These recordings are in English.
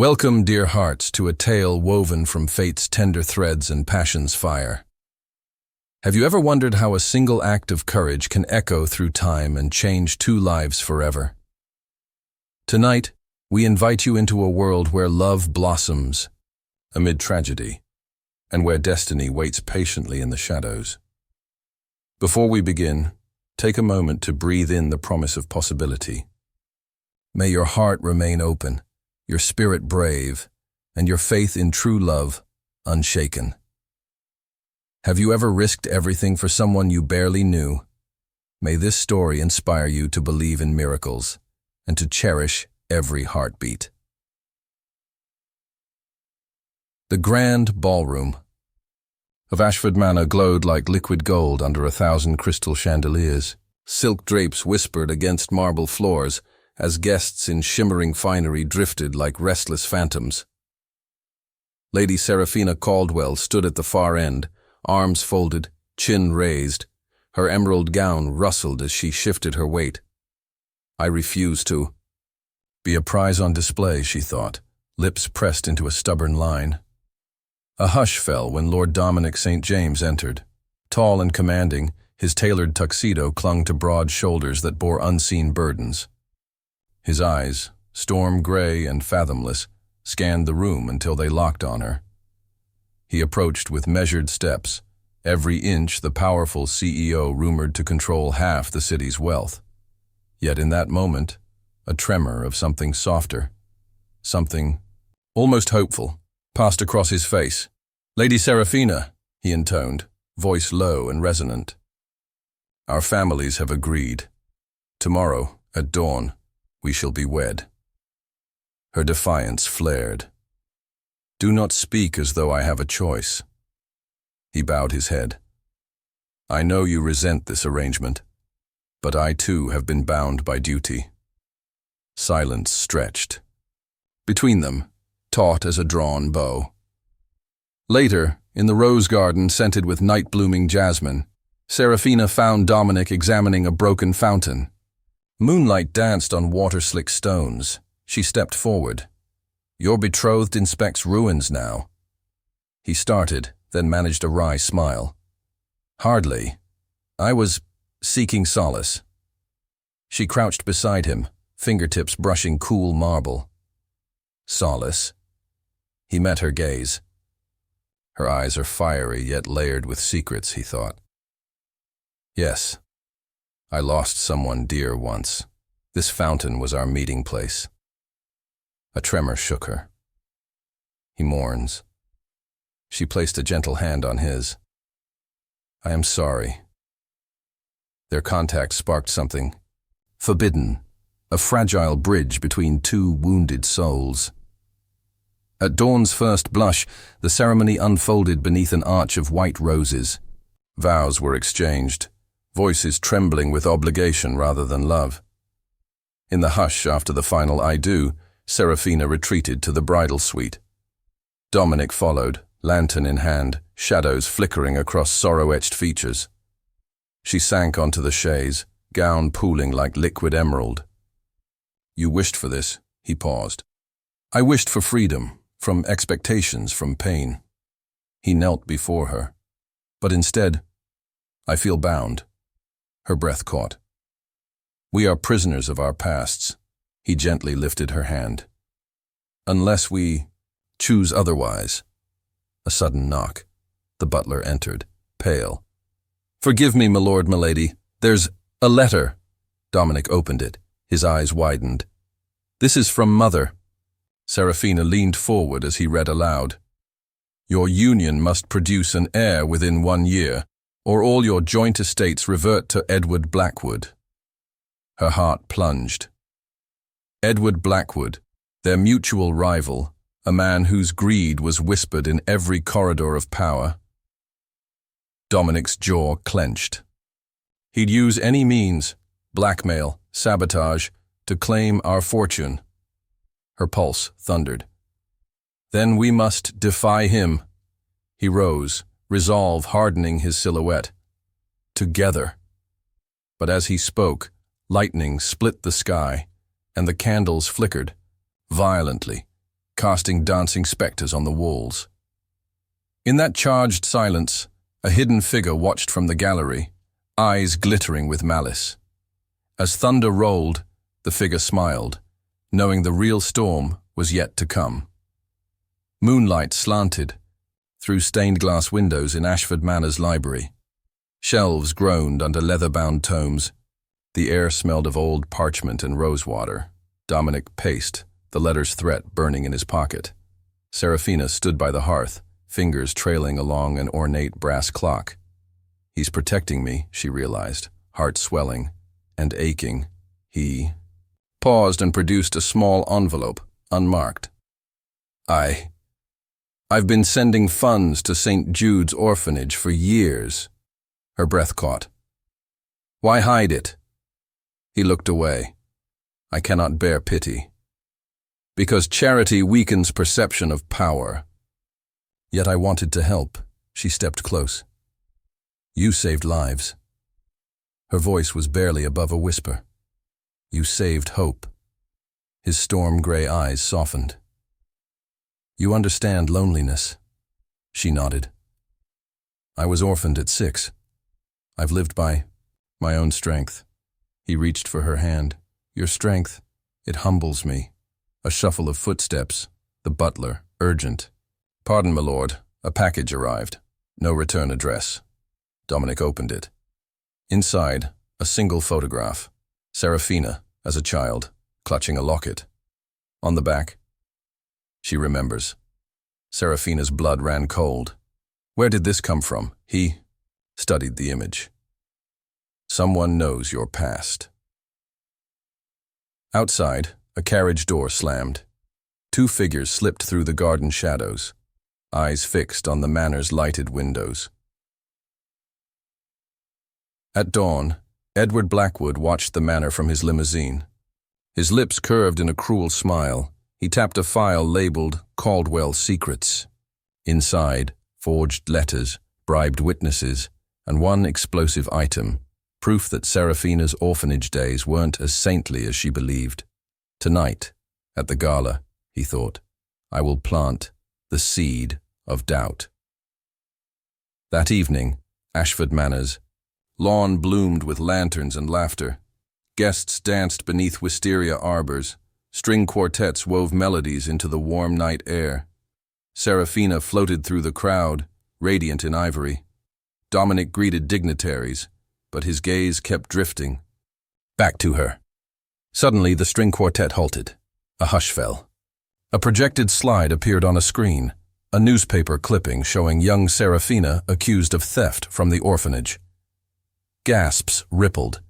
Welcome, dear hearts, to a tale woven from fate's tender threads and passion's fire. Have you ever wondered how a single act of courage can echo through time and change two lives forever? Tonight, we invite you into a world where love blossoms amid tragedy, and where destiny waits patiently in the shadows. Before we begin, take a moment to breathe in the promise of possibility. May your heart remain open, your spirit brave, and your faith in true love unshaken. Have you ever risked everything for someone you barely knew? May this story inspire you to believe in miracles and to cherish every heartbeat. The grand ballroom of Ashford Manor glowed like liquid gold under 1,000 crystal chandeliers. Silk drapes whispered against marble floors as guests in shimmering finery drifted like restless phantoms. Lady Seraphina Caldwell stood at the far end, arms folded, chin raised. Her emerald gown rustled as she shifted her weight. I refuse to be a prize on display, she thought, lips pressed into a stubborn line. A hush fell when Lord Dominic St James entered. Tall and commanding, his tailored tuxedo clung to broad shoulders that bore unseen burdens. His eyes, storm gray and fathomless, scanned the room until they locked on her. He approached with measured steps, every inch the powerful CEO rumored to control half the city's wealth. Yet in that moment, a tremor of something softer, something almost hopeful, passed across his face. "Lady Seraphina," he intoned, voice low and resonant. "Our families have agreed. Tomorrow, at dawn, we shall be wed." Her defiance flared. "Do not speak as though I have a choice." He bowed his head. "I know you resent this arrangement, but I too have been bound by duty." Silence stretched between them, taut as a drawn bow. Later, in the rose garden scented with night-blooming jasmine, Seraphina found Dominic examining a broken fountain. Moonlight danced on water-slick stones. She stepped forward. "Your betrothed inspects ruins now." He started, then managed a wry smile. "Hardly. I was seeking solace." She crouched beside him, fingertips brushing cool marble. "Solace?" He met her gaze. Her eyes are fiery yet layered with secrets, he thought. "Yes. I lost someone dear once. This fountain was our meeting place." A tremor shook her. "He mourns." She placed a gentle hand on his. "I am sorry." Their contact sparked something forbidden, a fragile bridge between two wounded souls. At dawn's first blush, the ceremony unfolded beneath an arch of white roses. Vows were exchanged, voices trembling with obligation rather than love. In the hush after the final "I do," Seraphina retreated to the bridal suite. Dominic followed, lantern in hand, shadows flickering across sorrow-etched features. She sank onto the chaise, gown pooling like liquid emerald. "You wished for this," he paused. "I wished for freedom, from expectations, from pain." He knelt before her. "But instead, I feel bound." Her breath caught. "We are prisoners of our pasts." He gently lifted her hand. "Unless we choose otherwise." A sudden knock. The butler entered, pale. "Forgive me, my lord, my lady. There's a letter." Dominic opened it. His eyes widened. "This is from Mother." Seraphina leaned forward as he read aloud. "Your union must produce an heir within 1 year, or all your joint estates revert to Edward Blackwood." Her heart plunged. Edward Blackwood, their mutual rival, a man whose greed was whispered in every corridor of power. Dominic's jaw clenched. He'd use any means, blackmail, sabotage, to claim our fortune. Her pulse thundered. "Then we must defy him." He rose, resolve hardening his silhouette. "Together." But as he spoke, lightning split the sky, and the candles flickered, violently, casting dancing specters on the walls. In that charged silence, a hidden figure watched from the gallery, eyes glittering with malice. As thunder rolled, the figure smiled, knowing the real storm was yet to come. Moonlight slanted through stained-glass windows in Ashford Manor's library. Shelves groaned under leather-bound tomes. The air smelled of old parchment and rosewater. Dominic paced, the letter's threat burning in his pocket. Seraphina stood by the hearth, fingers trailing along an ornate brass clock. He's protecting me, she realized, heart swelling and aching. He paused and produced a small envelope, unmarked. I've been sending funds to St. Jude's orphanage for years. Her breath caught. Why hide it? He looked away. I cannot bear pity. Because charity weakens perception of power. Yet I wanted to help. She stepped close. You saved lives. Her voice was barely above a whisper. You saved hope. His storm-gray eyes softened. You understand loneliness. She nodded. I was orphaned at 6. I've lived by my own strength. He reached for her hand. Your strength, it humbles me. A shuffle of footsteps. The butler, urgent. Pardon, my lord, a package arrived. No return address. Dominic opened it. Inside, a single photograph. Seraphina, as a child, clutching a locket. On the back, she remembers. Seraphina's blood ran cold. Where did this come from? He studied the image. Someone knows your past. Outside, a carriage door slammed. 2 figures slipped through the garden shadows, eyes fixed on the manor's lighted windows. At dawn, Edward Blackwood watched the manor from his limousine. His lips curved in a cruel smile. He tapped a file labeled Caldwell Secrets. Inside, forged letters, bribed witnesses, and one explosive item, proof that Seraphina's orphanage days weren't as saintly as she believed. Tonight, at the gala, he thought, I will plant the seed of doubt. That evening, Ashford Manor's lawn bloomed with lanterns and laughter. Guests danced beneath wisteria arbors. String quartets wove melodies into the warm night air. Seraphina floated through the crowd, radiant in ivory. Dominic greeted dignitaries, but his gaze kept drifting. Back to her. Suddenly, the string quartet halted. A hush fell. A projected slide appeared on a screen, a newspaper clipping showing young Seraphina accused of theft from the orphanage. Gasps rippled.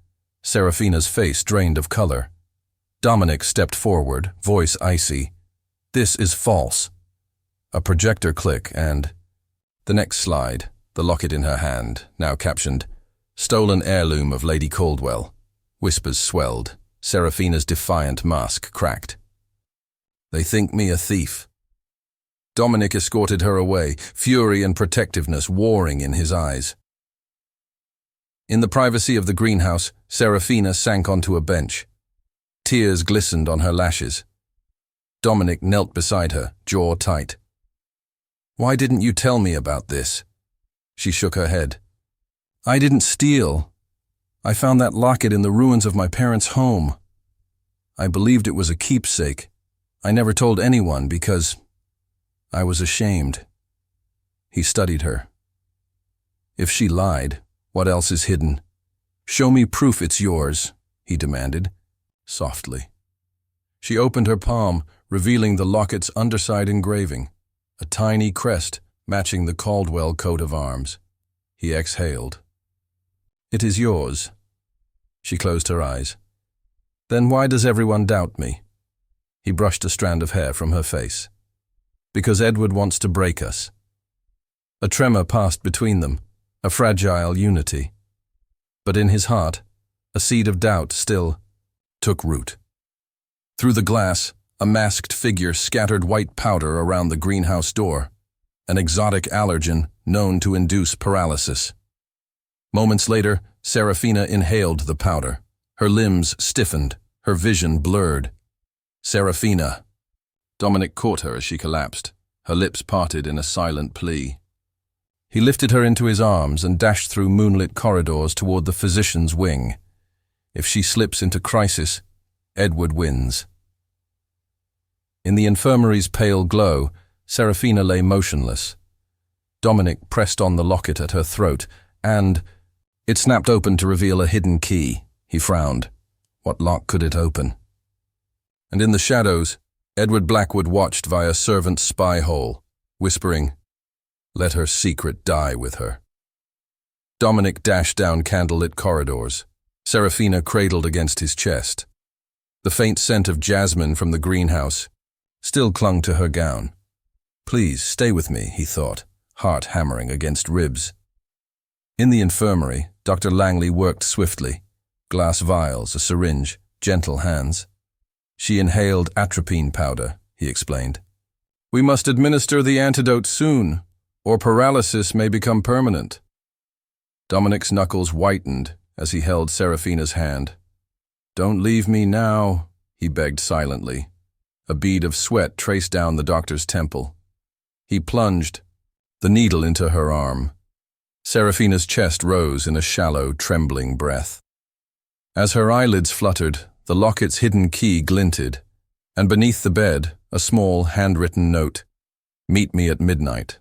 Seraphina's face drained of color. Dominic stepped forward, voice icy. This is false. A projector click and the next slide, the locket in her hand, now captioned, Stolen heirloom of Lady Caldwell. Whispers swelled. Seraphina's defiant mask cracked. They think me a thief. Dominic escorted her away, fury and protectiveness warring in his eyes. In the privacy of the greenhouse, Seraphina sank onto a bench. Tears glistened on her lashes. Dominic knelt beside her, jaw tight. Why didn't you tell me about this? She shook her head. I didn't steal. I found that locket in the ruins of my parents' home. I believed it was a keepsake. I never told anyone because I was ashamed. He studied her. If she lied, what else is hidden? Show me proof it's yours, he demanded, softly. She opened her palm, revealing the locket's underside engraving, a tiny crest matching the Caldwell coat of arms. He exhaled. It is yours. She closed her eyes. Then why does everyone doubt me? He brushed a strand of hair from her face. Because Edward wants to break us. A tremor passed between them, a fragile unity. But in his heart, a seed of doubt still took root. Through the glass, a masked figure scattered white powder around the greenhouse door, an exotic allergen known to induce paralysis. Moments later, Seraphina inhaled the powder. Her limbs stiffened, her vision blurred. Seraphina. Dominic caught her as she collapsed, her lips parted in a silent plea. He lifted her into his arms and dashed through moonlit corridors toward the physician's wing. If she slips into crisis, Edward wins. In the infirmary's pale glow, Seraphina lay motionless. Dominic pressed on the locket at her throat, and it snapped open to reveal a hidden key. He frowned. What lock could it open? And in the shadows, Edward Blackwood watched via servant's spy hole, whispering, "Let her secret die with her." Dominic dashed down candlelit corridors, Seraphina cradled against his chest. The faint scent of jasmine from the greenhouse still clung to her gown. Please, stay with me, he thought, heart hammering against ribs. In the infirmary, Dr. Langley worked swiftly. Glass vials, a syringe, gentle hands. She inhaled atropine powder, he explained. "We must administer the antidote soon, or paralysis may become permanent." Dominic's knuckles whitened as he held Seraphina's hand. "Don't leave me now," he begged silently. A bead of sweat traced down the doctor's temple. He plunged the needle into her arm. Seraphina's chest rose in a shallow, trembling breath. As her eyelids fluttered, the locket's hidden key glinted, and beneath the bed, a small, handwritten note. "Meet me at midnight,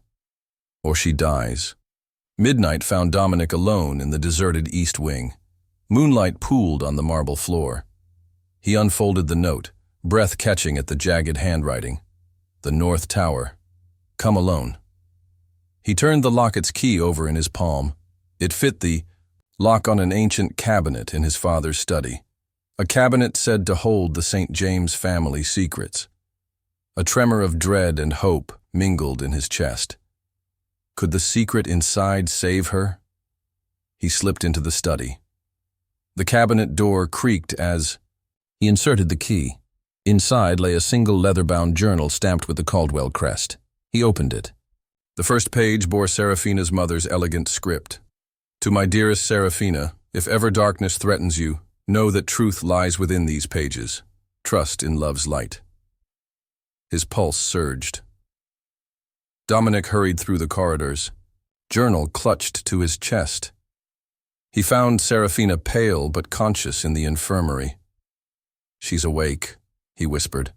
or she dies." Midnight found Dominic alone in the deserted East Wing. Moonlight pooled on the marble floor. He unfolded the note, breath catching at the jagged handwriting. The North Tower. Come alone. He turned the locket's key over in his palm. It fit the lock on an ancient cabinet in his father's study. A cabinet said to hold the St. James family secrets. A tremor of dread and hope mingled in his chest. Could the secret inside save her? He slipped into the study. The cabinet door creaked as he inserted the key. Inside lay a single leather-bound journal stamped with the Caldwell crest. He opened it. The first page bore Seraphina's mother's elegant script. "To my dearest Seraphina, if ever darkness threatens you, know that truth lies within these pages. Trust in love's light." His pulse surged. Dominic hurried through the corridors. Journal clutched to his chest. He found Seraphina pale but conscious in the infirmary. "She's awake," he whispered.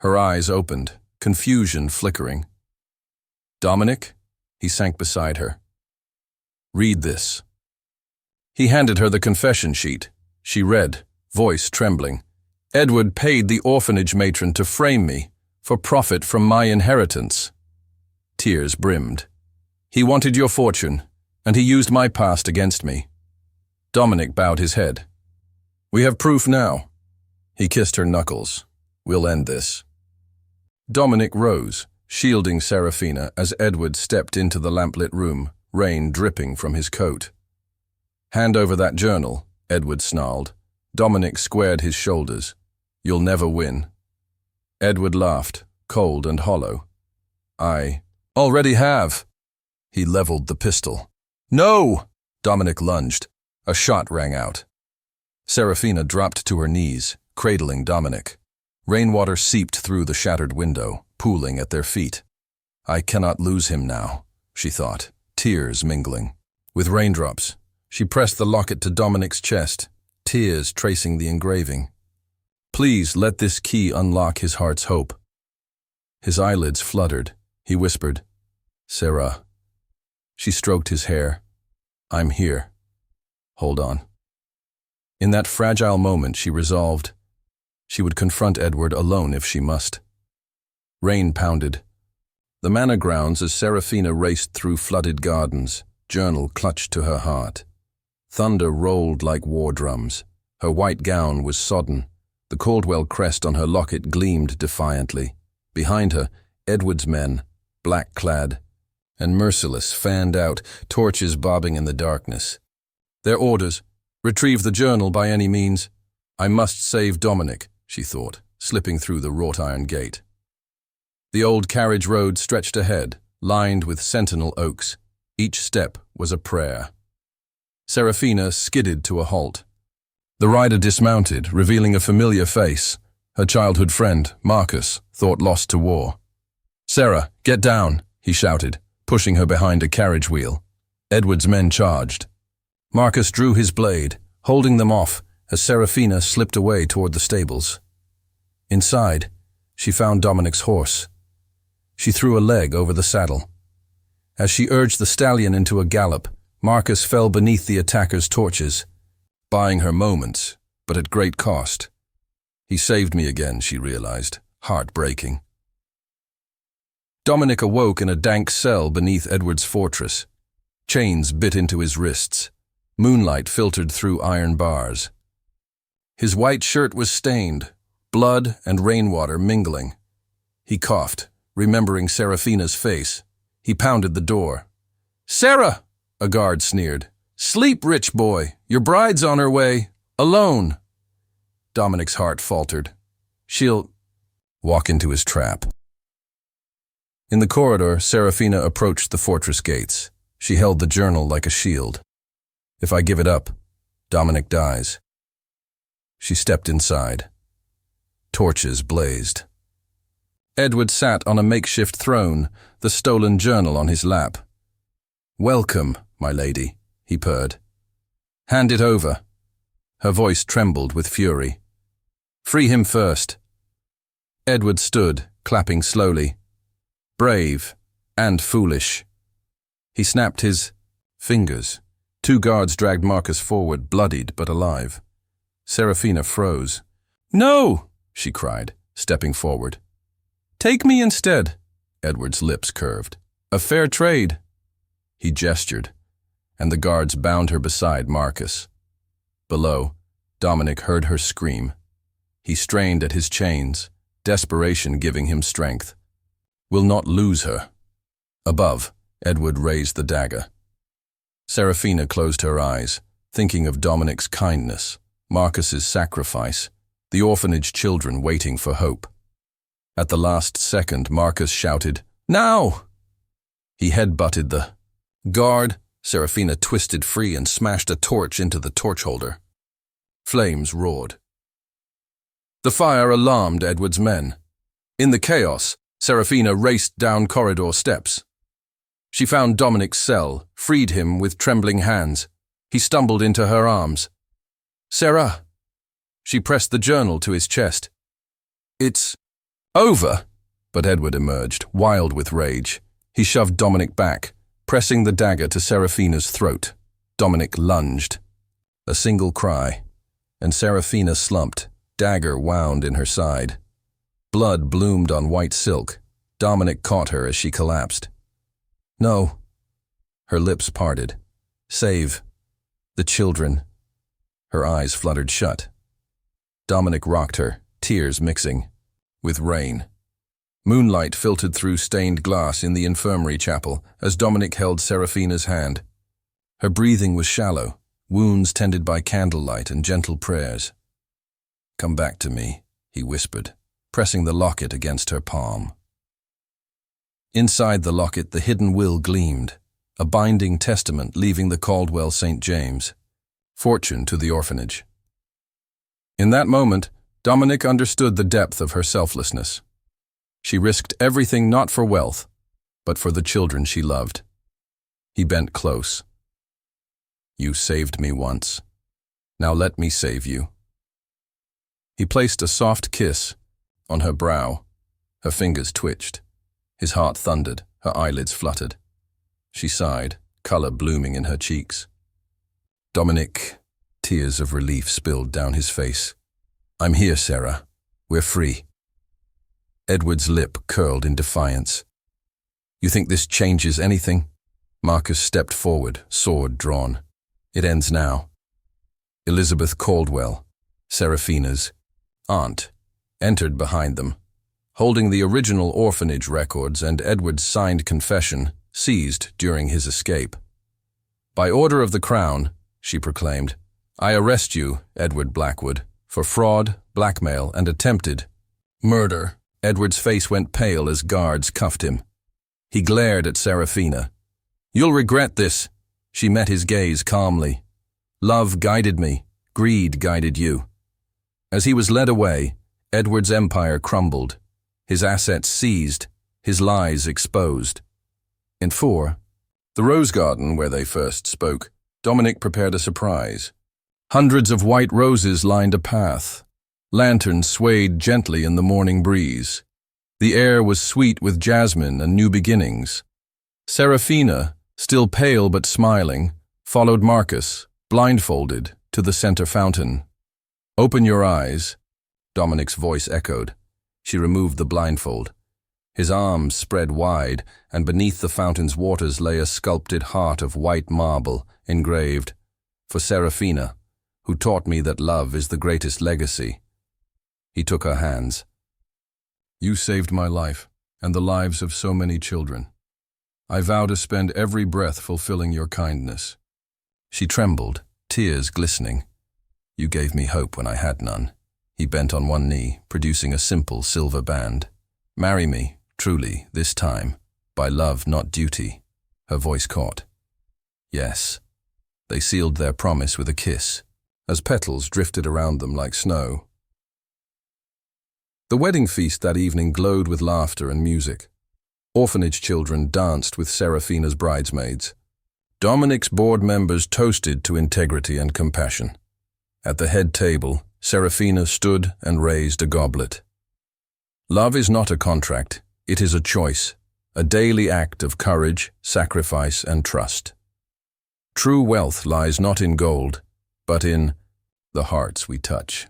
Her eyes opened, confusion flickering. "Dominic?" He sank beside her. "Read this." He handed her the confession sheet. She read, voice trembling. "Edward paid the orphanage matron to frame me for profit from my inheritance." Tears brimmed. "He wanted your fortune, and he used my past against me." Dominic bowed his head. "We have proof now." He kissed her knuckles. "We'll end this." Dominic rose, shielding Seraphina as Edward stepped into the lamplit room, rain dripping from his coat. "Hand over that journal," Edward snarled. Dominic squared his shoulders. "You'll never win." Edward laughed, cold and hollow. "I already have." He leveled the pistol. "No!" Dominic lunged. A shot rang out. Seraphina dropped to her knees, cradling Dominic. Rainwater seeped through the shattered window, pooling at their feet. "I cannot lose him now," she thought, tears mingling. With raindrops, she pressed the locket to Dominic's chest, tears tracing the engraving. "Please let this key unlock his heart's hope." His eyelids fluttered. He whispered, "Sarah." She stroked his hair. "I'm here. Hold on." In that fragile moment, she resolved she would confront Edward alone if she must. Rain pounded. The manor grounds as Seraphina raced through flooded gardens, journal clutched to her heart. Thunder rolled like war drums. Her white gown was sodden. The Caldwell crest on her locket gleamed defiantly. Behind her, Edward's men, black-clad and merciless, fanned out, torches bobbing in the darkness. Their orders: retrieve the journal by any means. "I must save Dominic," she thought, slipping through the wrought-iron gate. The old carriage road stretched ahead, lined with sentinel oaks. Each step was a prayer. Seraphina skidded to a halt. The rider dismounted, revealing a familiar face, Her childhood friend, Marcus, thought lost to war. "Sarah, get down," he shouted, pushing her behind a carriage wheel. Edward's men charged. Marcus drew his blade, holding them off as Seraphina slipped away toward the stables. Inside, she found Dominic's horse. She threw a leg over the saddle. As she urged the stallion into a gallop, Marcus fell beneath the attacker's torches, buying her moments, but at great cost. He saved me again, she realized, heartbreaking. Dominic awoke in a dank cell beneath Edward's fortress. Chains bit into his wrists. Moonlight filtered through iron bars. His white shirt was stained, blood and rainwater mingling. He coughed, remembering Seraphina's face. He pounded the door. "Sarah!" a guard sneered. "Sleep, rich boy. Your bride's on her way. Alone." Dominic's heart faltered. She'll walk into his trap. In the corridor, Seraphina approached the fortress gates. She held the journal like a shield. "If I give it up, Dominic dies." She stepped inside. Torches blazed. Edward sat on a makeshift throne, the stolen journal on his lap. "Welcome, my lady," he purred. "Hand it over." Her voice trembled with fury. "Free him first." Edward stood, clapping slowly. Brave and foolish. He snapped his fingers. 2 guards dragged Marcus forward, bloodied but alive. Seraphina froze. "No!" she cried, stepping forward. "Take me instead." Edward's lips curved. "A fair trade." He gestured, and the guards bound her beside Marcus. Below, Dominic heard her scream. He strained at his chains, desperation giving him strength. "We'll not lose her." Above, Edward raised the dagger. Seraphina closed her eyes, thinking of Dominic's kindness, Marcus's sacrifice, the orphanage children waiting for hope. At the last second, Marcus shouted, "Now!" He head-butted the guard. Seraphina twisted free and smashed a torch into the torch holder. Flames roared. The fire alarmed Edward's men. In the chaos, Seraphina raced down corridor steps. She found Dominic's cell, freed him with trembling hands. He stumbled into her arms. "Sarah!" She pressed the journal to his chest. "It's over!" But Edward emerged, wild with rage. He shoved Dominic back, pressing the dagger to Seraphina's throat. Dominic lunged. A single cry, and Seraphina slumped, dagger wound in her side. Blood bloomed on white silk. Dominic caught her as she collapsed. "No." Her lips parted. "Save the children." Her eyes fluttered shut. Dominic rocked her, tears mixing with rain. Moonlight filtered through stained glass in the infirmary chapel as Dominic held Seraphina's hand. Her breathing was shallow, wounds tended by candlelight and gentle prayers. "Come back to me," he whispered, pressing the locket against her palm. Inside the locket, the hidden will gleamed, a binding testament leaving the Caldwell St James. Fortune to the orphanage. In that moment, Dominic understood the depth of her selflessness. She risked everything not for wealth, but for the children she loved. He bent close. "You saved me once. Now let me save you." He placed a soft kiss on her brow. Her fingers twitched. His heart thundered, her eyelids fluttered. She sighed, color blooming in her cheeks. "Dominic," tears of relief spilled down his face. "I'm here, Sarah. We're free." Edward's lip curled in defiance. "You think this changes anything?" Marcus stepped forward, sword drawn. "It ends now." Elizabeth Caldwell, Seraphina's aunt, entered behind them, holding the original orphanage records and Edward's signed confession, seized during his escape. "By order of the Crown," she proclaimed, "I arrest you, Edward Blackwood, for fraud, blackmail, and attempted murder." Edward's face went pale as guards cuffed him. He glared at Seraphina. "You'll regret this." She met his gaze calmly. "Love guided me. Greed guided you." As he was led away, Edward's empire crumbled, his assets seized, his lies exposed. In 4, the rose garden where they first spoke, Dominic prepared a surprise. Hundreds of white roses lined a path. Lanterns swayed gently in the morning breeze. The air was sweet with jasmine and new beginnings. Seraphina, still pale but smiling, followed Marcus, blindfolded, to the center fountain. "Open your eyes," Dominic's voice echoed. She removed the blindfold. His arms spread wide, and beneath the fountain's waters lay a sculpted heart of white marble, engraved, "For Seraphina, who taught me that love is the greatest legacy." He took her hands. "You saved my life, and the lives of so many children. I vow to spend every breath fulfilling your kindness." She trembled, tears glistening. "You gave me hope when I had none." He bent on one knee, producing a simple silver band. "Marry me, truly, this time, by love, not duty." Her voice caught. "Yes." They sealed their promise with a kiss, as petals drifted around them like snow. The wedding feast that evening glowed with laughter and music. Orphanage children danced with Seraphina's bridesmaids. Dominic's board members toasted to integrity and compassion. At the head table, Seraphina stood and raised a goblet. Love is not a contract, it is a choice, a daily act of courage, sacrifice, and trust. True wealth lies not in gold, but in the hearts we touch.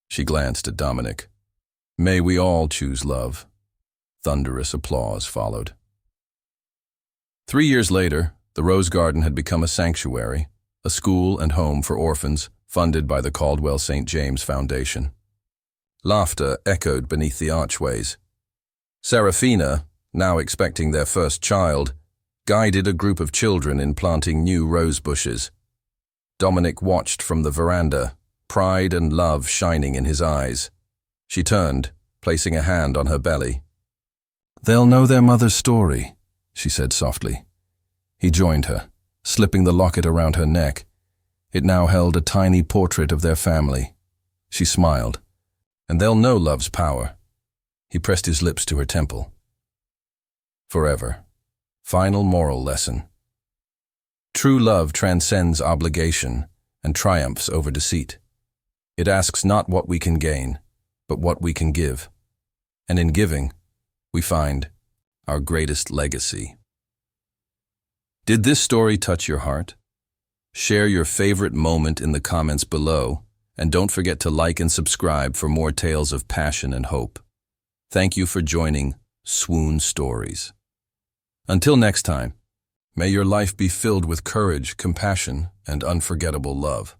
She glanced at Dominic. "May we all choose love." Thunderous applause followed. 3 years later, the Rose Garden had become a sanctuary, a school and home for orphans, funded by the Caldwell St James Foundation. Laughter echoed beneath the archways. Seraphina, now expecting their first child, guided a group of children in planting new rose bushes. Dominic watched from the veranda, pride and love shining in his eyes. She turned, placing a hand on her belly. "They'll know their mother's story," she said softly. He joined her, slipping the locket around her neck. It now held a tiny portrait of their family. She smiled. "And they'll know love's power." He pressed his lips to her temple. Forever. Final moral lesson. True love transcends obligation and triumphs over deceit. It asks not what we can gain, but what we can give. And in giving, we find our greatest legacy. Did this story touch your heart? Share your favorite moment in the comments below, and don't forget to like and subscribe for more tales of passion and hope. Thank you for joining Swoon Stories. Until next time, may your life be filled with courage, compassion, and unforgettable love.